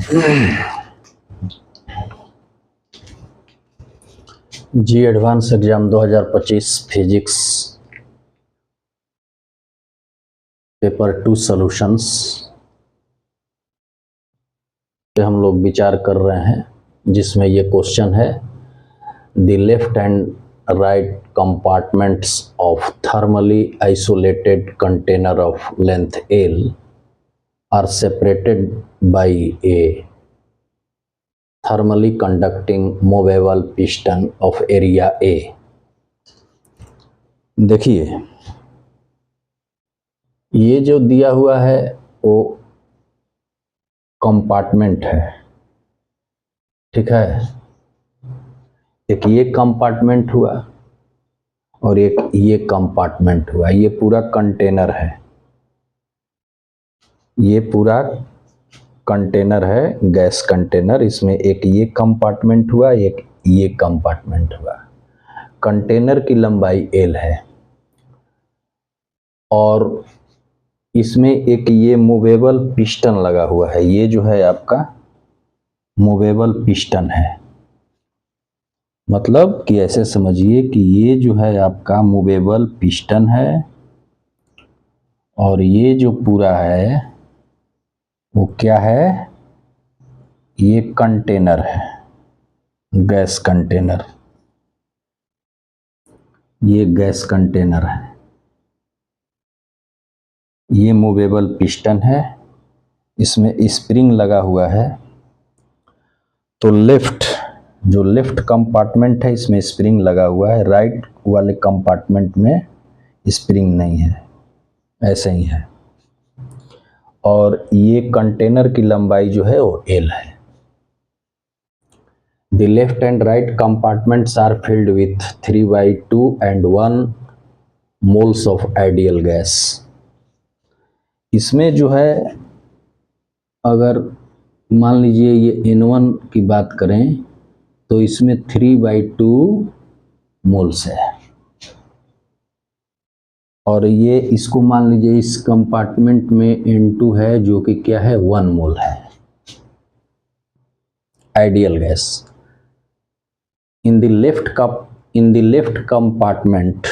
जी advance exam 2025 physics paper 2 solutions पे हम लोग विचार कर रहे हैं, जिसमें ये क्वेश्चन है the left and right compartments of thermally isolated container of length L are separated by a thermally conducting movable piston of area A। देखिए ये जो दिया हुआ है वो कंपार्टमेंट है, ठीक है। एक ये कंपार्टमेंट हुआ और एक ये कंपार्टमेंट हुआ। ये पूरा कंटेनर है, ये पूरा कंटेनर है, गैस कंटेनर। इसमें एक ये कंपार्टमेंट हुआ, एक ये कंपार्टमेंट हुआ। कंटेनर की लंबाई L है और इसमें एक ये मूवेबल पिस्टन लगा हुआ है। ये जो है आपका मूवेबल पिस्टन है, मतलब कि ऐसे समझिए कि ये जो है आपका मूवेबल पिस्टन है और ये जो पूरा है वो क्या है, ये कंटेनर है, गैस कंटेनर। ये गैस कंटेनर है, ये मूवेबल पिस्टन है, इसमें स्प्रिंग लगा हुआ है। तो जो लेफ्ट कंपार्टमेंट है इसमें स्प्रिंग लगा हुआ है, राइट वाले कंपार्टमेंट में स्प्रिंग नहीं है, ऐसे ही है। और ये कंटेनर की लंबाई जो है वो L है। The left and right compartments are filled with 3/2 and 1 moles of ideal gas. इसमें जो है अगर मान लीजिए ये N1 की बात करें तो इसमें 3/2 मोल्स है और ये इसको मान लीजिए इस कंपार्टमेंट में N2 है जो कि क्या है 1 मोल है ideal gas. In the left compartment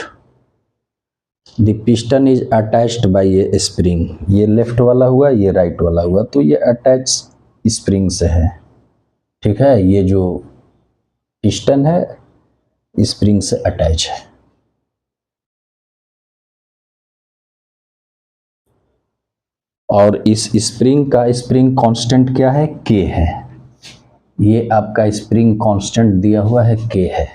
the piston is attached bye A spring. ये लेफ्ट वाला हुआ, ये राइट वाला हुआ, तो ये अटैच स्प्रिंग से है, ठीक है। ये जो पिस्टन है स्प्रिंग से अटैच है। और इस स्प्रिंग का स्प्रिंग कांस्टेंट क्या है, K है। ये आपका स्प्रिंग कांस्टेंट दिया हुआ है, K है।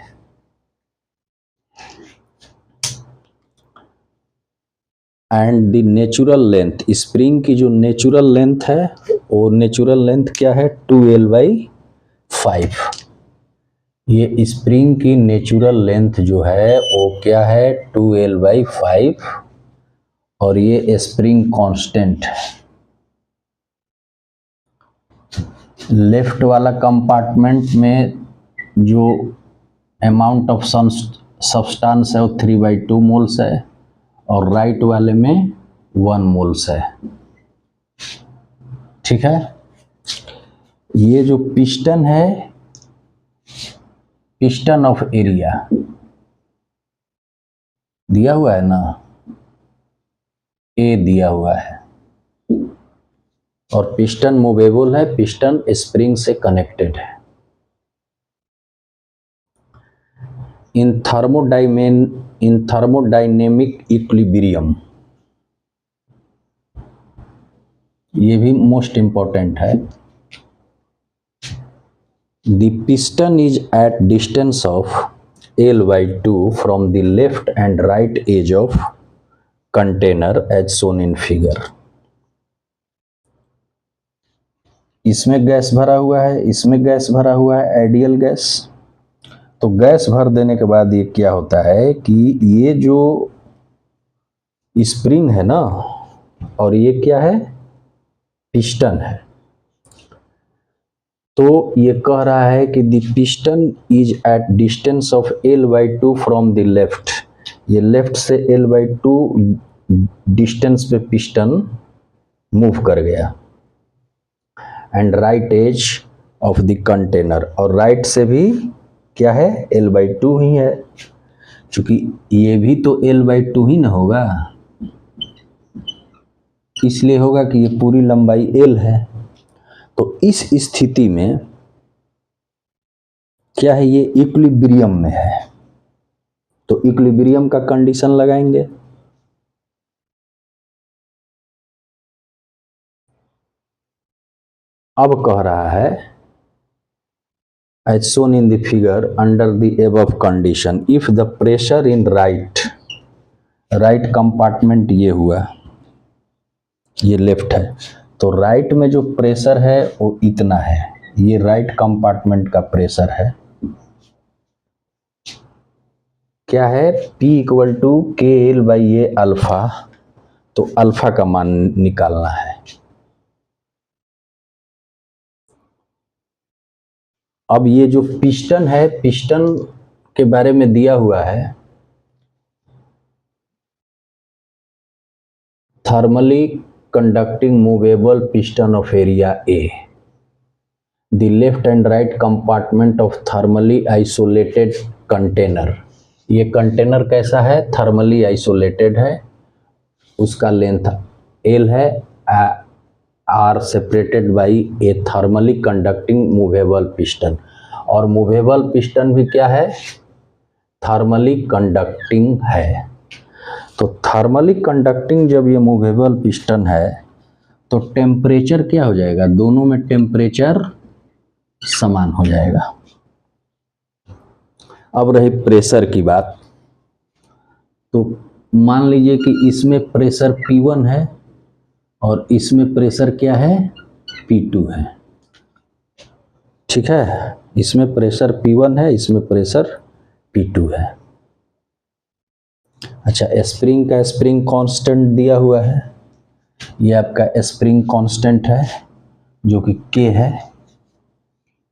And the natural length, spring की जो नेचुरल लेंथ है वो नेचुरल लेंथ क्या है 2L/5। ये स्प्रिंग की नेचुरल लेंथ जो है वो क्या है 2L/5 और ये स्प्रिंग कांस्टेंट है। लेफ्ट वाला कंपार्टमेंट में जो अमाउंट ऑफ सब्सटेंस है वो 3/2 मोल्स है और राइट वाले में 1 मोल्स है, ठीक है। ये जो पिस्टन है, पिस्टन ऑफ एरिया दिया हुआ है ना, A दिया हुआ है और पिस्टन मूवेबल है, पिस्टन स्प्रिंग से कनेक्टेड है। इन थर्मोडायनेमिक इक्विलिब्रियम, ये भी मोस्ट इंपॉर्टेंट है। The piston is at distance of L/2 from the left and right edge of container as shown in figure. इसमें गैस भरा हुआ है, इसमें गैस भरा हुआ है, आइडियल गैस। तो गैस भर देने के बाद ये क्या होता है कि ये जो स्प्रिंग है ना और ये क्या है पिस्टन है, तो ये कह रहा है कि the piston is at distance of L/2 from the left. ये लेफ्ट से L/2 डिस्टेंस पे पिस्टन मूव कर गया। And right edge of the container, और राइट से भी क्या है, L/2 ही है, क्योंकि ये भी तो L/2 ही ना होगा, इसलिए होगा कि ये पूरी लंबाई L है। तो इस स्थिति में क्या है, ये इक्विलिब्रियम में है, तो इक्विलिब्रियम का कंडीशन लगाएंगे। अब कह रहा है as shown in the figure under the above condition if the pressure in right compartment, ये हुआ, ये लेफ्ट है, तो राइट में जो प्रेशर है वो इतना है, ये राइट कंपार्टमेंट का प्रेशर है, क्या है, P = KL/A अल्फा, तो अल्फा का मान निकालना है। अब ये जो पिस्टन है, पिस्टन के बारे में दिया हुआ है, thermally conducting movable piston of area A, the left and right compartment of thermally isolated container. ये कंटेनर कैसा है, थर्मली आइसोलेटेड है, उसका लेंथ L है, are separated by a thermally conducting movable piston, और मूवेबल पिस्टन भी क्या है, थर्मली कंडक्टिंग है। तो थर्मली कंडक्टिंग जब ये मूवेबल पिस्टन है तो टेम्परेचर क्या हो जाएगा, दोनों में टेम्परेचर समान हो जाएगा। अब रही प्रेशर की बात, तो मान लीजिए कि इसमें प्रेशर P1 है और इसमें प्रेशर क्या है, P2 है, ठीक है, इसमें प्रेशर P1 है, इसमें प्रेशर P2 है। अच्छा, स्प्रिंग का स्प्रिंग कांस्टेंट दिया हुआ है, ये आपका स्प्रिंग कांस्टेंट है जो कि K है,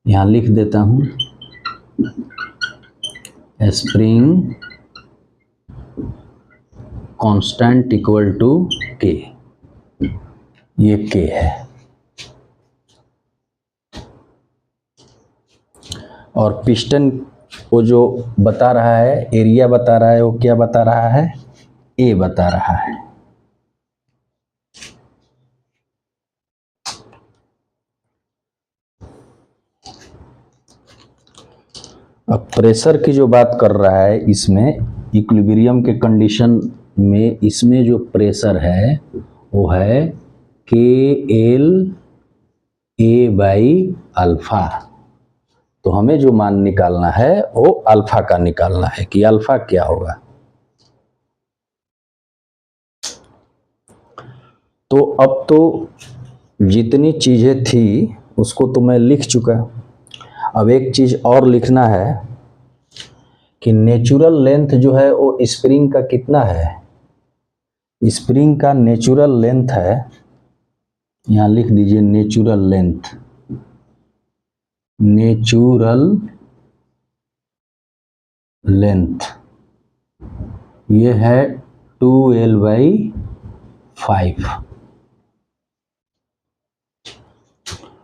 यहाँ लिख देता हूँ, स्प्रिंग कांस्टेंट = K, ये K है। और पिस्टन वो जो बता रहा है, एरिया बता रहा है, वो क्या बता रहा है, A बता रहा है। अब प्रेशर की जो बात कर रहा है, इसमें इक्विलिब्रियम के कंडीशन में इसमें जो प्रेशर है वो है KL/A/अल्फा, तो हमें जो मान निकालना है वो अल्फा का निकालना है कि अल्फा क्या होगा। तो अब तो जितनी चीजें थी उसको तो मैं लिख चुका, अब एक चीज और लिखना है कि नेचुरल लेंथ जो है वो स्प्रिंग का कितना है, स्प्रिंग का नेचुरल लेंथ है, यहाँ लिख दीजिए नेचुरल लेंथ, नेचुरल लेंथ ये है 2L/5,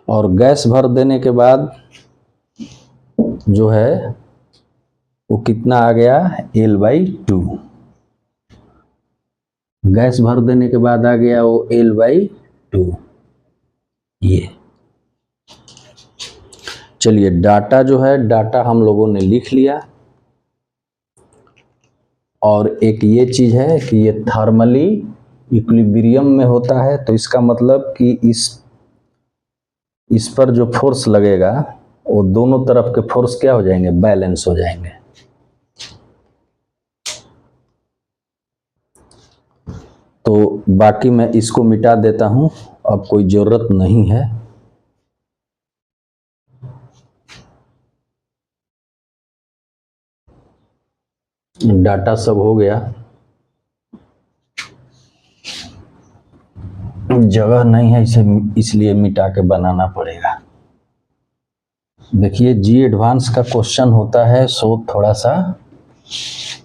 और गैस भर देने के बाद जो है वो कितना आ गया, L/2, गैस भर देने के बाद आ गया वो L/2। ये चलिए डाटा जो है, डाटा हम लोगों ने लिख लिया, और एक ये चीज है कि ये थर्मली इक्विलिब्रियम में होता है, तो इसका मतलब कि इस पर जो फोर्स लगेगा वो दोनों तरफ के फोर्स क्या हो जाएंगे, बैलेंस हो जाएंगे। तो बाकी मैं इसको मिटा देता हूं, अब कोई जरूरत नहीं है। डाटा सब हो गया, जगह नहीं है इसे, इसलिए मिटा के बनाना पड़ेगा। देखिए जी एडवांस का क्वेश्चन होता है सो थोड़ा सा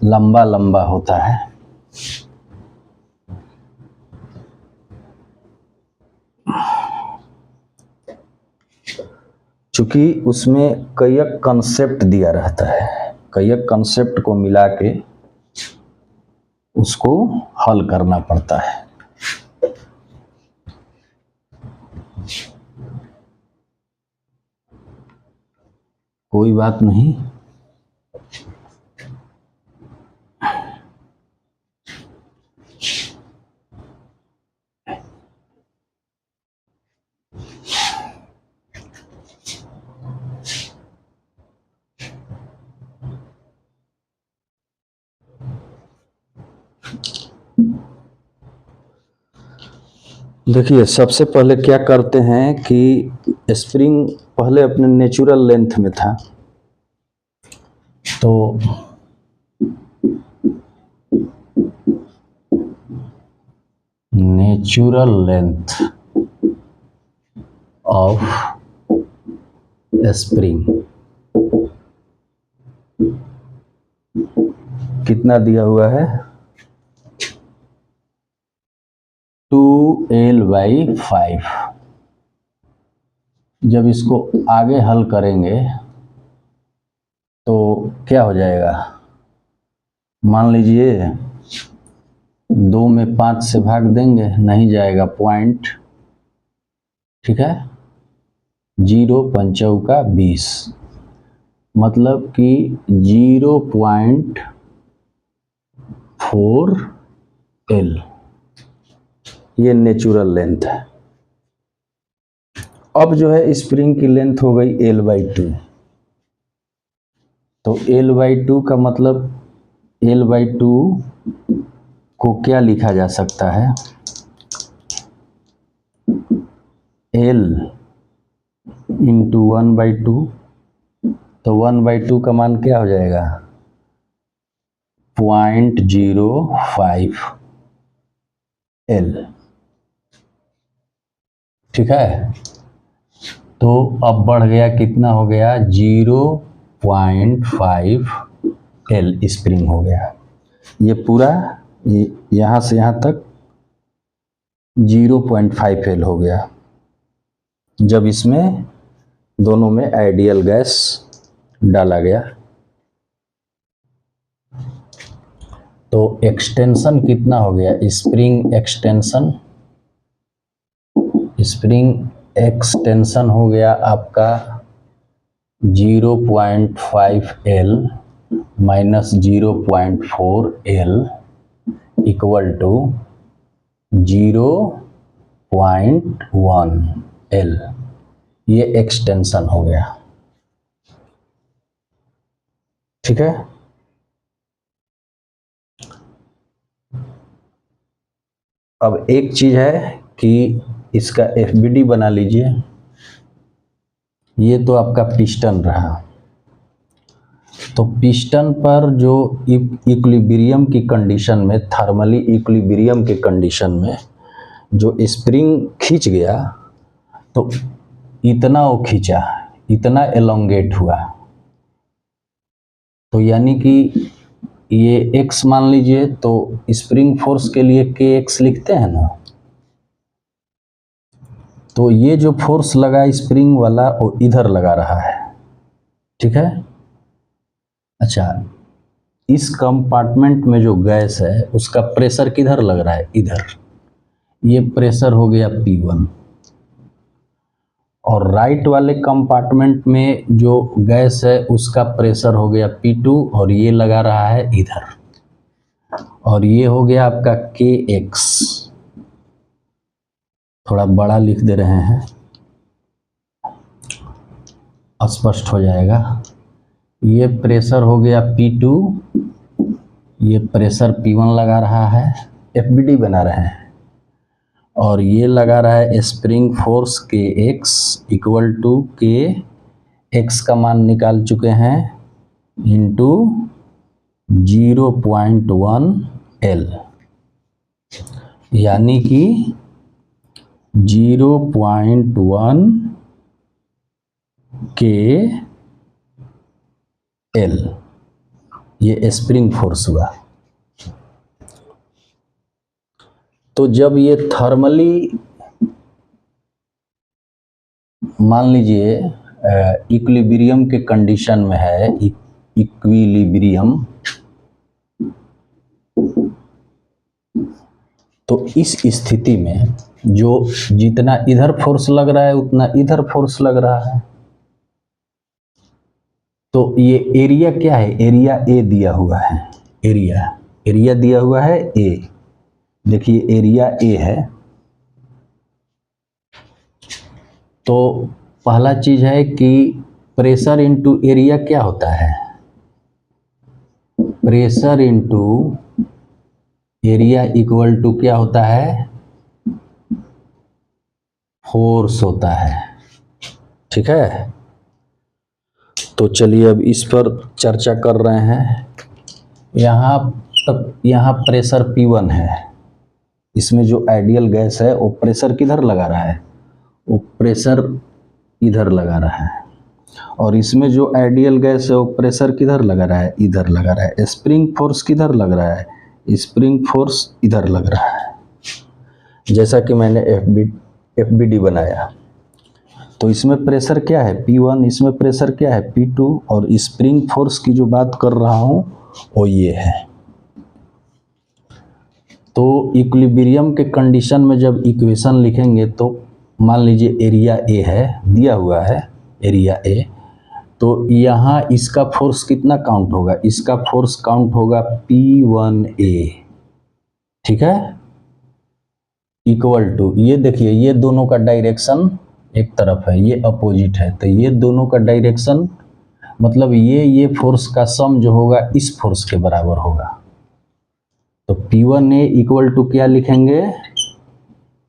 लंबा लंबा होता है, चूंकि उसमें कई कंसेप्ट दिया रहता है, कई कंसेप्ट को मिला के उसको हल करना पड़ता है। कोई बात नहीं, देखिए सबसे पहले क्या करते हैं कि स्प्रिंग पहले अपने नेचुरल लेंथ में था, तो नेचुरल लेंथ ऑफ स्प्रिंग कितना दिया हुआ है, 2L/5। जब इसको आगे हल करेंगे तो क्या हो जाएगा, मान लीजिए 2 में 5 से भाग देंगे, नहीं जाएगा पॉइंट, ठीक है, 0 पंचौ का 20, मतलब कि 0.4L ये नेचुरल लेंथ है। अब जो है स्प्रिंग की लेंथ हो गई L/2, तो L/2 का मतलब L/2 को क्या लिखा जा सकता है, L इंटू 1/2, तो 1/2 का मान क्या हो जाएगा, 0.05L, ठीक है। तो अब बढ़ गया, कितना हो गया, 0.5L स्प्रिंग हो गया। ये पूरा यहाँ से यहाँ तक 0.5L हो गया जब इसमें दोनों में आइडियल गैस डाला गया। तो एक्सटेंशन कितना हो गया, स्प्रिंग एक्सटेंशन, स्प्रिंग एक्सटेंशन हो गया आपका 0.5L minus 0.4L equal to 0.1L, ये एक्सटेंशन हो गया, ठीक है। अब एक चीज है कि इसका FBD बना लीजिए, ये तो आपका पिस्टन रहा, तो पिस्टन पर जो इक्विलिब्रियम की कंडीशन में, थर्मली इक्विलिब्रियम के कंडीशन में जो स्प्रिंग खींच गया, तो इतना वो खींचा, इतना एलोंगेट हुआ, तो यानी कि ये x मान लीजिए, तो स्प्रिंग फोर्स के लिए kx लिखते हैं ना, तो ये जो फोर्स लगा स्प्रिंग वाला वो इधर लगा रहा है, ठीक है। अच्छा, इस कंपार्टमेंट में जो गैस है उसका प्रेशर किधर लग रहा है, इधर, ये प्रेशर हो गया P1, और राइट वाले कंपार्टमेंट में जो गैस है उसका प्रेशर हो गया P2, और ये लगा रहा है इधर, और ये हो गया आपका kx, थोड़ा बड़ा लिख दे रहे हैं, स्पष्ट हो जाएगा। ये प्रेशर हो गया P2, ये प्रेशर P1 लगा रहा है, FBD बना रहे हैं, और ये लगा रहा है spring force kx equal to kx का मान निकाल चुके हैं इंटू 0.1L, यानी कि 0.1K ये स्प्रिंग फोर्स हुआ। तो जब ये थर्मली मान लीजिए इक्विलिब्रियम के कंडीशन में है, इक्विलिब्रियम, तो इस स्थिति में जो जितना इधर फोर्स लग रहा है उतना इधर फोर्स लग रहा है। तो ये एरिया क्या है, एरिया ए दिया हुआ है, एरिया दिया हुआ है ए। देखिए एरिया ए है, तो पहला चीज है कि प्रेशर इनटू एरिया क्या होता है, pressure into area equal to क्या होता है, फोर्स होता है। ठीक है, तो चलिए अब इस पर चर्चा कर रहे हैं। यहाँ प्रेशर P1 है, इसमें जो आइडियल गैस है वो प्रेशर किधर लगा रहा है, वो प्रेशर इधर लगा रहा है, और इसमें जो आइडियल गैस है वो प्रेशर किधर लगा रहा है, इधर लगा रहा है। स्प्रिंग फोर्स किधर लग रहा है, स्प्रिंग फोर्स इधर लग रहा है। जैसा कि मैंने FBD बनाया, तो इसमें प्रेशर क्या है P1, इसमें प्रेशर क्या है P2, और स्प्रिंग फोर्स की जो बात कर रहा हूँ वो ये है। तो इक्विलिब्रियम के कंडीशन में जब इक्वेशन लिखेंगे तो मान लीजिए एरिया ए है, दिया हुआ है एरिया ए, तो यहाँ इसका फोर्स कितना काउंट होगा, इसका फोर्स काउंट होगा P1A। ठीक है, इक्वल टू, ये देखिए ये दोनों का डायरेक्शन एक तरफ है, ये अपोजिट है, तो ये दोनों का डायरेक्शन मतलब ये फोर्स का सम जो होगा इस फोर्स के बराबर होगा। तो P1A इक्वल टू क्या लिखेंगे,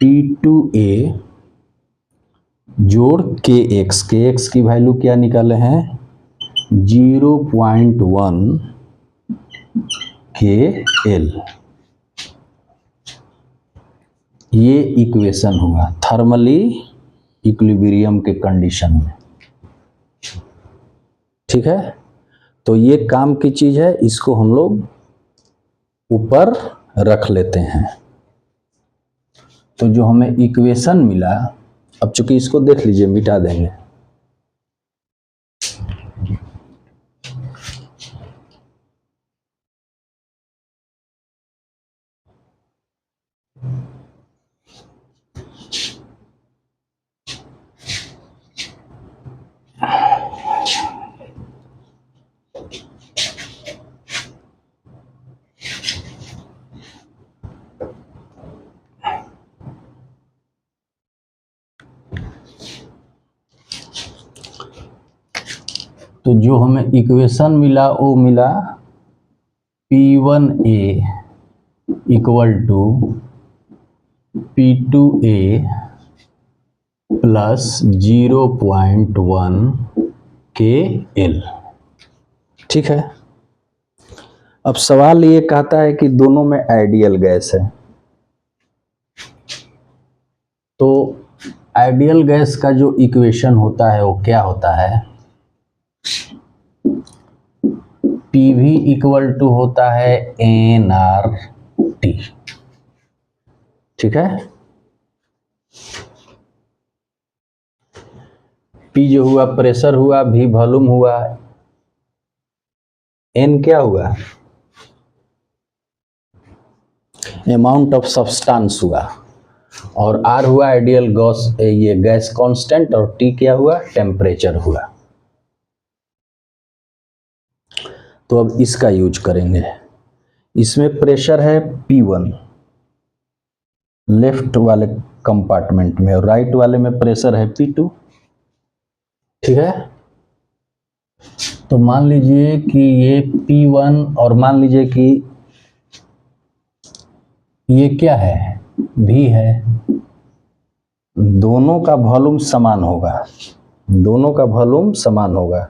P2A जोड़ KX की वैल्यू क्या निकाले हैं 0.1 KL। ये इक्वेशन हुआ थर्मली इक्विलिब्रियम के कंडीशन में। ठीक है, तो ये काम की चीज है, इसको हम लोग ऊपर रख लेते हैं। तो जो हमें इक्वेशन मिला, अब चूंकि इसको देख लीजिए मिटा देंगे, तो जो हमें इक्वेशन मिला वो मिला P1A equal to P2A plus 0.1 KL। ठीक है, अब सवाल ये कहता है कि दोनों में आइडियल गैस है, तो आइडियल गैस का जो इक्वेशन होता है वो क्या होता है, PV इक्वल टू होता है nRT। ठीक है, P जो हुआ प्रेशर हुआ, V वॉल्यूम हुआ, N क्या हुआ अमाउंट ऑफ सब्सटेंस हुआ, और R हुआ आइडियल गैस, ये गैस कांस्टेंट, और T क्या हुआ टेम्परेचर हुआ। तो अब इसका यूज करेंगे। इसमें प्रेशर है P1 लेफ्ट वाले कंपार्टमेंट में, और राइट वाले में प्रेशर है P2। ठीक है, तो मान लीजिए कि ये P1 और मान लीजिए कि ये क्या है V है, दोनों का वॉल्यूम समान होगा, दोनों का वॉल्यूम समान होगा।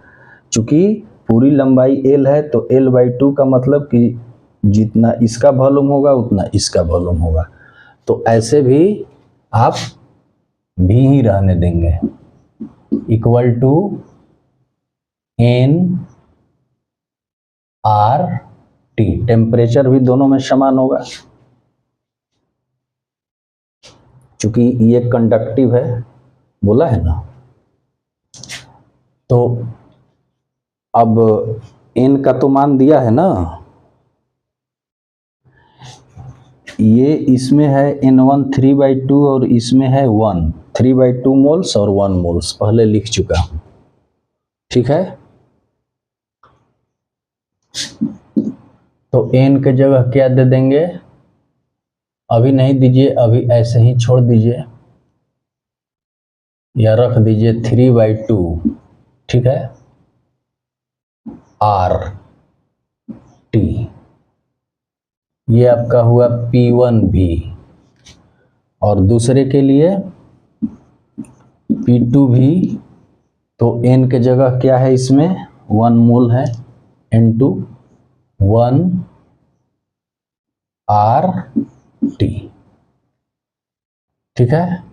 चूंकि पूरी लंबाई L है तो L/2 का मतलब कि जितना इसका वॉल्यूम होगा उतना इसका वॉल्यूम होगा। तो ऐसे भी आप V ही रहने देंगे, इक्वल टू NRT। टेम्परेचर भी दोनों में समान होगा, चूंकि ये कंडक्टिव है, बोला है ना। तो अब n का तो मान दिया है ना, ये इसमें है N1 3/2 और इसमें है 1 3/2 मोल्स और 1 मोल्स पहले लिख चुका हूं, ठीक है। तो n के जगह क्या दे देंगे, अभी नहीं दीजिए, अभी ऐसे ही छोड़ दीजिए या रख दीजिए 3/2, ठीक है, RT, ये आपका हुआ P1V। और दूसरे के लिए P2V, तो n के जगह क्या है, इसमें 1 मोल है, N2 1 RT, ठीक है।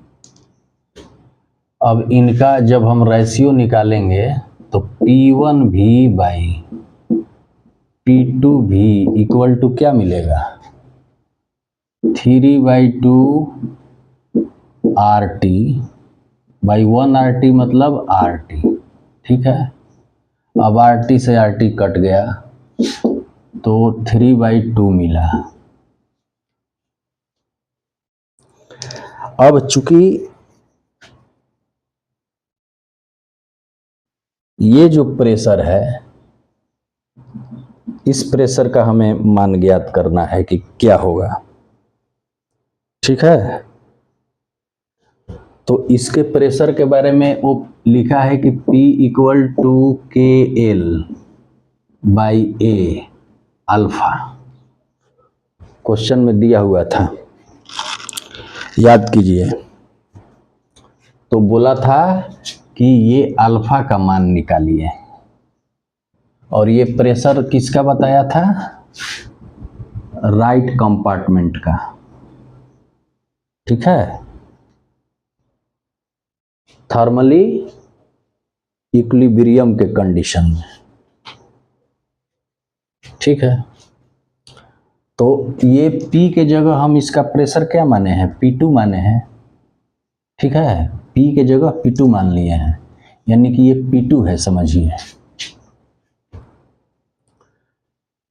अब इनका जब हम रेशियो निकालेंगे तो P1V by P2V equal to क्या मिलेगा, 3/2 RT बाई 1 RT मतलब RT, ठीक है। अब RT से RT कट गया तो 3/2 मिला। अब चूंकि ये जो प्रेशर है, इस प्रेशर का हमें मान ज्ञात करना है कि क्या होगा, ठीक है। तो इसके प्रेशर के बारे में वो लिखा है कि P equal to KL by A alpha, question में दिया हुआ था, याद कीजिए। तो बोला था कि ये अल्फा का मान निकालिए, और ये प्रेशर किसका बताया था, राइट कंपार्टमेंट का, ठीक है, थर्मली इक्विलिब्रियम के कंडीशन में, ठीक है। तो ये P के जगह हम इसका प्रेशर क्या माने हैं, P2 माने हैं, ठीक है, P के जगह P2 मान लिए हैं, यानी कि ये P2 है, समझिए।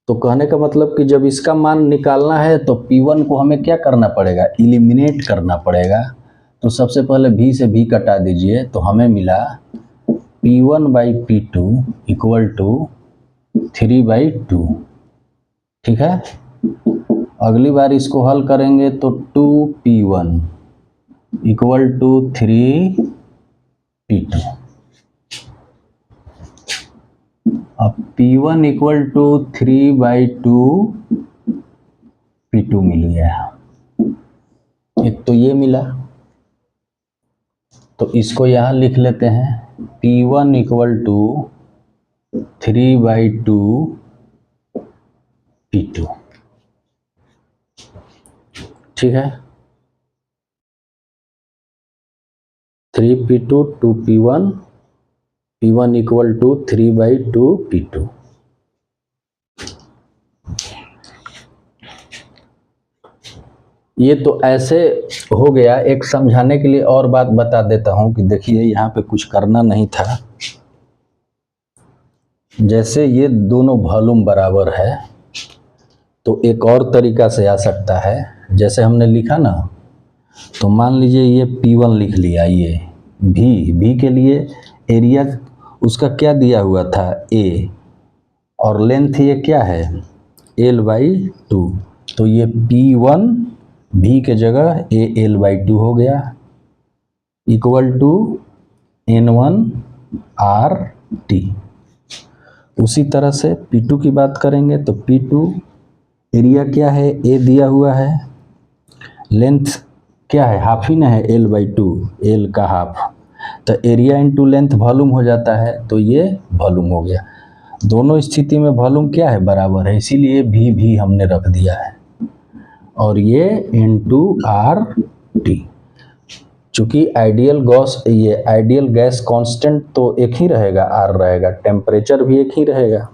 तो कहने का मतलब कि जब इसका मान निकालना है तो P1 को हमें क्या करना पड़ेगा, इलिमिनेट करना पड़ेगा। तो सबसे पहले V से V कटा दीजिए, तो हमें मिला P1 by P2 equal to 3/2, ठीक है। अगली बार इसको हल करेंगे तो 2P1 इक्वल टू 3P2। अब P1 इक्वल टू 3/2 P2 मिल गया, एक तो ये मिला, तो इसको यहां लिख लेते हैं, P1 इक्वल टू 3/2 P2, ठीक है। 3P2 2P1, P1 equal to 3/2 P2। ये तो ऐसे हो गया। एक समझाने के लिए और बात बता देता हूं कि देखिए यहाँ पे कुछ करना नहीं था, जैसे ये दोनों वॉल्यूम बराबर है तो एक और तरीका से आ सकता है, जैसे हमने लिखा ना, तो मान लीजिए ये P1 लिख लिया, ये V के लिए एरिया उसका क्या दिया हुआ था, A, और लेंथ ये क्या है, L/2, तो ये P1 V के जगह L/2 हो गया, इक्वल टू N1 RT। उसी तरह से P2 की बात करेंगे तो P2 एरिया क्या है, A दिया हुआ है, लेंथ क्या है, हाफ ही ना है, L/2, L का हाफ, तो एरिया इंटू लेंथ वॉल्यूम हो जाता है, तो ये वॉल्यूम हो गया। दोनों स्थिति में वॉल्यूम क्या है, बराबर है, इसीलिए भी हमने रख दिया है, और ये N2RT। चूंकि आइडियल गैस कांस्टेंट तो एक ही रहेगा, R रहेगा, टेम्परेचर भी एक ही रहेगा,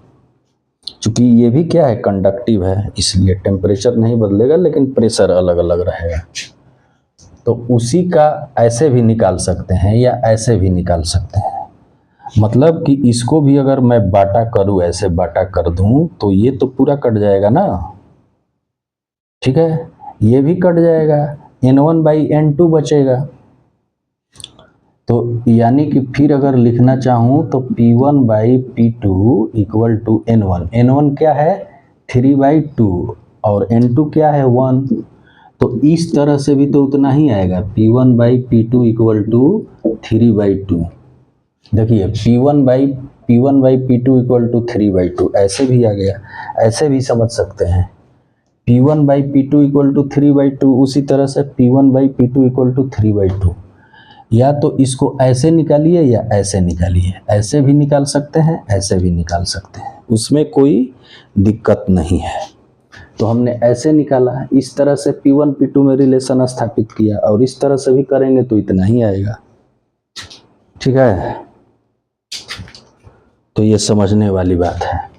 चूंकि ये भी क्या है, कंडक्टिव है, इसलिए टेम्परेचर नहीं बदलेगा लेकिन प्रेशर अलग अलग रहेगा। तो उसी का ऐसे भी निकाल सकते हैं या ऐसे भी निकाल सकते हैं। मतलब कि इसको भी अगर मैं बाटा करूं, ऐसे बाटा कर दूं, तो ये तो पूरा कट जाएगा ना, ठीक है, ये भी कट जाएगा, N1/N2 बचेगा। तो यानी कि फिर अगर लिखना चाहूं तो P1/P2 equal to N1। N1 क्या है? 3/2 और N2 क्या है? 1। तो इस तरह से भी तो उतना ही आएगा, P1/P2 इक्वल टू 3/2। देखिए P1/P2 इक्वल टू 3/2 ऐसे भी आ गया, ऐसे भी समझ सकते हैं। P1/P2 इक्वल टू 3/2, उसी तरह से P1/P2 इक्वल टू 3/2। या तो इसको ऐसे निकालिए या ऐसे निकालिए, ऐसे भी निकाल सकते हैं, ऐसे भी निकाल सकते हैं, उसमें कोई दिक्कत नहीं है। तो हमने ऐसे निकाला, इस तरह से P1 P2 में रिलेशन स्थापित किया, और इस तरह से भी करेंगे तो इतना ही आएगा, ठीक है। तो ये समझने वाली बात है।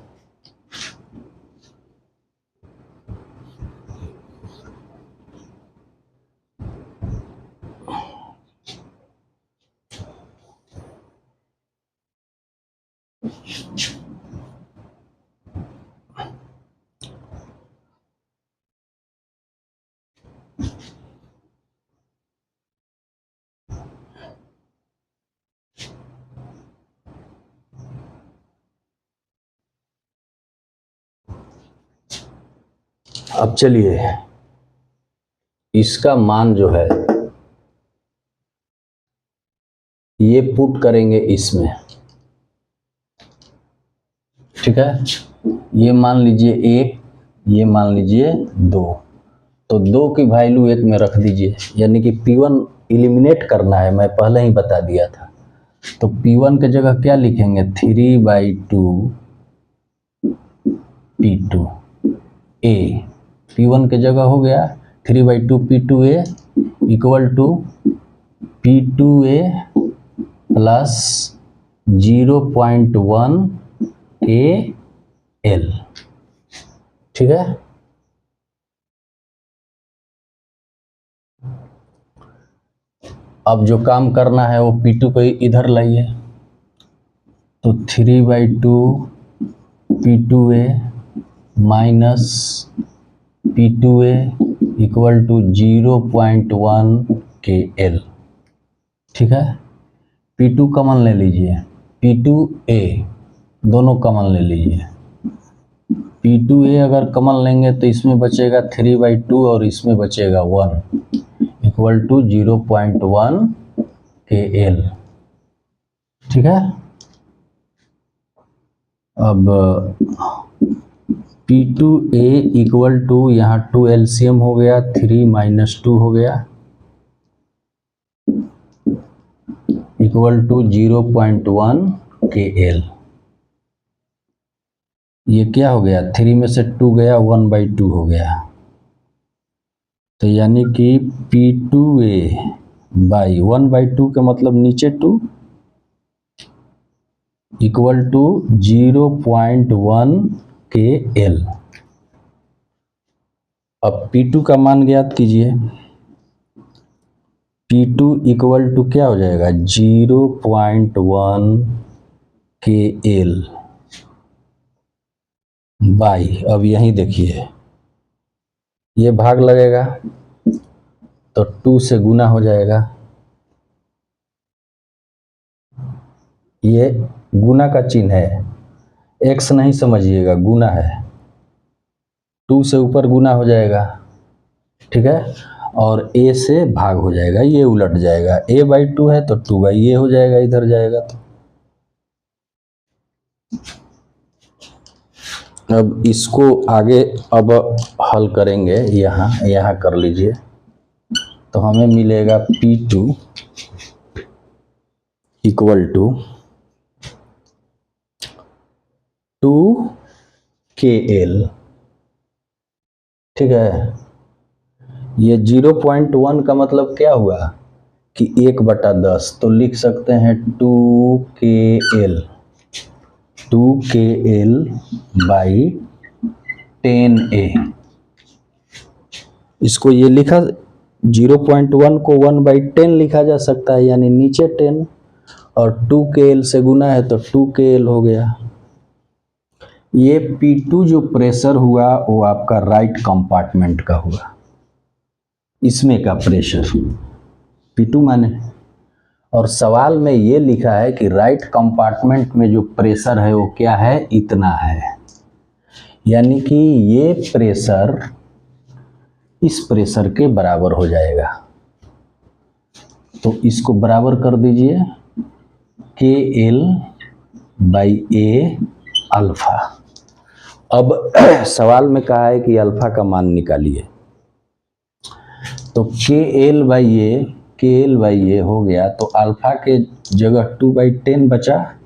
अब चलिए इसका मान जो है ये पुट करेंगे इसमें, ठीक है। ये मान लीजिए 1, ये मान लीजिए 2, तो 2 की वैल्यू 1 में रख दीजिए, यानी कि P1 एलिमिनेट करना है, मैं पहले ही बता दिया था। तो P1 के जगह क्या लिखेंगे? 3/2 P2 A। P1 के जगह हो गया 3/2 P2A equal to P2A plus 0.1 KL, ठीक है। अब जो काम करना है वो P2 को इधर लाइए, तो 3/2 P2A minus P2A equal to 0.1 KL, ठीक है। P2 कॉमन ले लीजिए, P2A दोनों कॉमन ले लीजिए। P2A अगर कॉमन लेंगे तो इसमें बचेगा 3/2 और इसमें बचेगा 1 इक्वल टू 0.1 KL, ठीक है। अब P2A इक्वल टू यहाँ 2 LCM हो गया, 3 - 2 हो गया इक्वल टू 0.1 KL। ये क्या हो गया? 3 में से 2 गया, 1/2 हो गया। तो यानी कि P2A बाई 1/2 का मतलब नीचे 2 इक्वल टू 0.1 KL। अब P2 का मान ज्ञात कीजिए, P2 इक्वल टू क्या हो जाएगा? 0.1 KL बाई, अब यहीं देखिए ये भाग लगेगा तो 2 से गुना हो जाएगा, ये गुना का चिन्ह है, x नहीं समझिएगा, गुना है, 2 से ऊपर गुना हो जाएगा, ठीक है। और a से भाग हो जाएगा, ये उलट जाएगा, a/2 है तो 2/a हो जाएगा, इधर जाएगा तो। अब इसको आगे अब हल करेंगे, यहाँ कर लीजिए, तो हमें मिलेगा P2 इक्वल टू 2KL, ठीक है। ये 0.1 का मतलब क्या हुआ कि 1/10, तो लिख सकते हैं 2KL बाई 10A। इसको ये लिखा 0.1 को 1/10 लिखा जा सकता है, यानी नीचे 10 और 2KL से गुना है तो 2KL हो गया। ये P2 जो प्रेशर हुआ वो आपका राइट कंपार्टमेंट का हुआ, इसमें का प्रेशर P2 माने। और सवाल में ये लिखा है कि राइट कंपार्टमेंट में जो प्रेशर है वो क्या है, इतना है, यानी कि ये प्रेशर इस प्रेशर के बराबर हो जाएगा। तो इसको बराबर कर दीजिए KL/A अल्फा। अब सवाल में कहा है कि अल्फा का मान निकालिए, तो KL/A हो गया, तो अल्फा के जगह 2/10 बचा,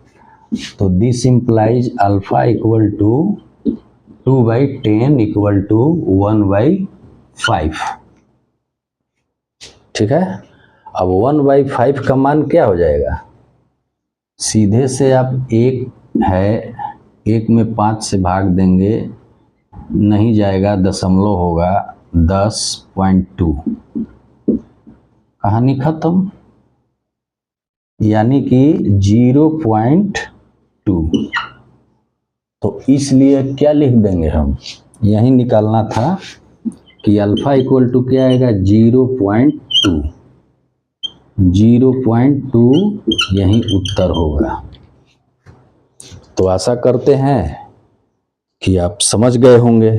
तो this implies alpha equal to 2/10 equal to 1/5। ठीक है। अब 1/5 का मान क्या हो जाएगा, सीधे से आप एक है, एक में 5 से भाग देंगे, नहीं जाएगा, दशमलव होगा, 10.2, कहानी खत्म, यानी कि 0.2। तो इसलिए क्या लिख देंगे हम, यही निकालना था कि अल्फा इक्वल टू क्या आएगा, 0.2, 0.2 यही उत्तर होगा। तो आशा करते हैं कि आप समझ गए होंगे।